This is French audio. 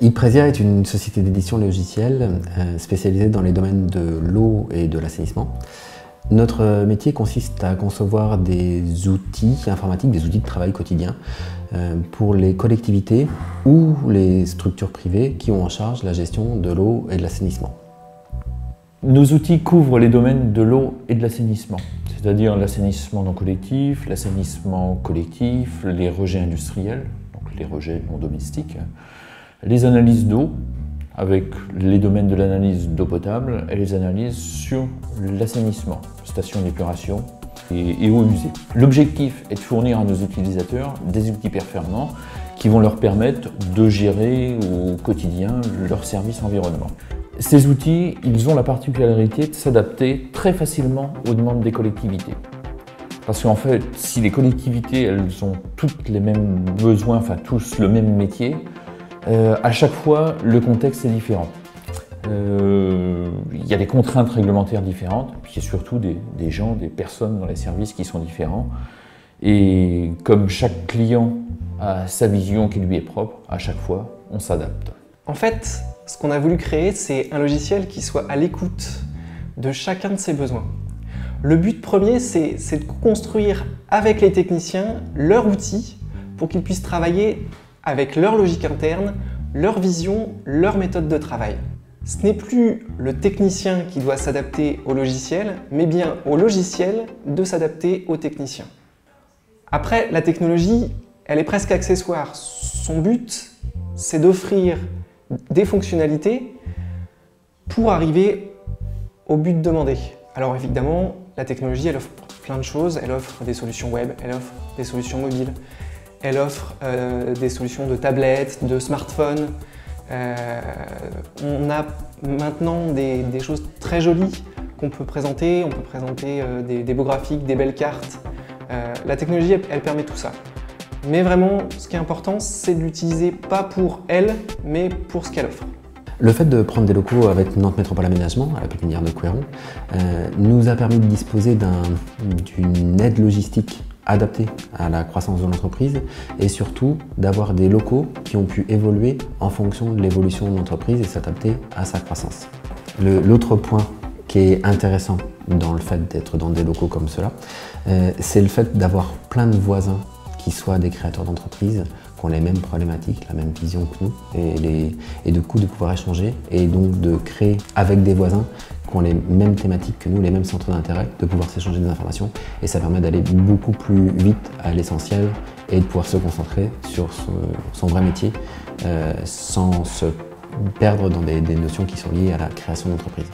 Ipresia est une société d'édition logicielle spécialisée dans les domaines de l'eau et de l'assainissement. Notre métier consiste à concevoir des outils informatiques, des outils de travail quotidien pour les collectivités ou les structures privées qui ont en charge la gestion de l'eau et de l'assainissement. Nos outils couvrent les domaines de l'eau et de l'assainissement, c'est-à-dire l'assainissement non collectif, l'assainissement collectif, les rejets industriels, donc les rejets non domestiques, les analyses d'eau, avec les domaines de l'analyse d'eau potable et les analyses sur l'assainissement, stations d'épuration et eau usée. L'objectif est de fournir à nos utilisateurs des outils performants qui vont leur permettre de gérer au quotidien leur service environnement. Ces outils, ils ont la particularité de s'adapter très facilement aux demandes des collectivités. Parce qu'en fait, si les collectivités elles ont toutes les mêmes besoins, enfin tous le même métier, à chaque fois, le contexte est différent. Il y a des contraintes réglementaires différentes, puis il y a surtout des gens, des personnes dans les services qui sont différents. Et comme chaque client a sa vision qui lui est propre, à chaque fois, on s'adapte. En fait, ce qu'on a voulu créer, c'est un logiciel qui soit à l'écoute de chacun de ses besoins. Le but premier, c'est de construire avec les techniciens leur outil pour qu'ils puissent travailler avec leur logique interne, leur vision, leur méthode de travail. Ce n'est plus le technicien qui doit s'adapter au logiciel, mais bien au logiciel de s'adapter au technicien. Après, la technologie, elle est presque accessoire. Son but, c'est d'offrir des fonctionnalités pour arriver au but demandé. Alors évidemment, la technologie, elle offre plein de choses. Elle offre des solutions web, elle offre des solutions mobiles. Elle offre des solutions de tablettes, de smartphones. On a maintenant des choses très jolies qu'on peut présenter. On peut présenter des beaux graphiques, des belles cartes. La technologie, elle permet tout ça. Mais vraiment, ce qui est important, c'est de l'utiliser pas pour elle, mais pour ce qu'elle offre. Le fait de prendre des locaux avec Nantes Métropole Aménagement, à la pépinière de Couëron, nous a permis de disposer d'une aide logistique adaptée à la croissance de l'entreprise et surtout d'avoir des locaux qui ont pu évoluer en fonction de l'évolution de l'entreprise et s'adapter à sa croissance. L'autre point qui est intéressant dans le fait d'être dans des locaux comme cela, c'est le fait d'avoir plein de voisins qui soient des créateurs d'entreprise, qui ont les mêmes problématiques, la même vision que nous, et du coup de pouvoir échanger et donc de créer avec des voisins qui ont les mêmes thématiques que nous, les mêmes centres d'intérêt, de pouvoir s'échanger des informations et ça permet d'aller beaucoup plus vite à l'essentiel et de pouvoir se concentrer sur son vrai métier sans se perdre dans des notions qui sont liées à la création d'entreprise.